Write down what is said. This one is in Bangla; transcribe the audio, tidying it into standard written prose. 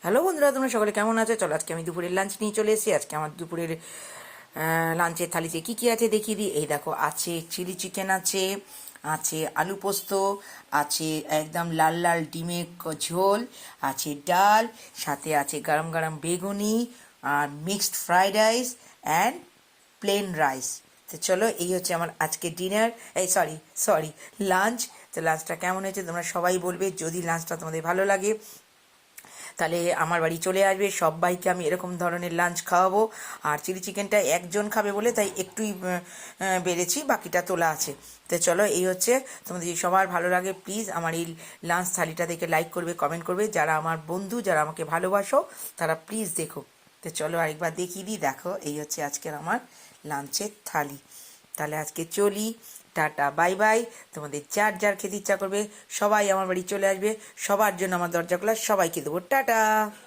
হ্যালো বন্ধুরা, তোমরা সকলে কেমন আছো? চলো আজকে আমি দুপুরের লাঞ্চ নিয়ে চলে এসেছি। আজকে আমার দুপুরের লাঞ্চের থালিতে কি কি আছে দেখিয়ে দিই। এই দেখো, আছে চিলি চিকেন, আছে আছে আলু পোস্ত, আছে একদম লাল লাল ডিমের ঝোল, আছে ডাল, সাথে আছে গরম গরম বেগুনি আর mixed fried rice and plain rice. তো চলো, এই হচ্ছে আমার আজকে ডিনার, এই সরি সরি লাঞ্চ। তো লাঞ্চটা কেমন হয়েছে তোমরা সবাই বলবে। যদি লাঞ্চটা তোমাদের ভালো লাগে তাহলে আমার বাড়ি চলে আসবে, সবাইকে আমি এরকম ধরনের লাঞ্চ খাওয়াবো। আর চিলি চিকেনটা একজন খাবে বলে তাই একটুই বেড়েছি, বাকিটা তোলা আছে। তো চলো, এই হচ্ছে। তোমাদের যদি সবার ভালো লাগে প্লিজ আমার এই লাঞ্চ থালিটা দেখে লাইক করবে, কমেন্ট করবে। যারা আমার বন্ধু, যারা আমাকে ভালোবাসো, তারা প্লিজ দেখো। তো চলো আরেকবার দেখিয়ে দিই। দেখো, এই হচ্ছে আজকের আমার লাঞ্চের থালি। তাহলে আজকে চলি, টাটা বাই বাই। তোমাদের যার যার খেতে ইচ্ছা করবে সবাই আমার বাড়ি চলে আসবে, সবার জন্য আমার দরজা খোলা, সবাইকে দেবো টাটা।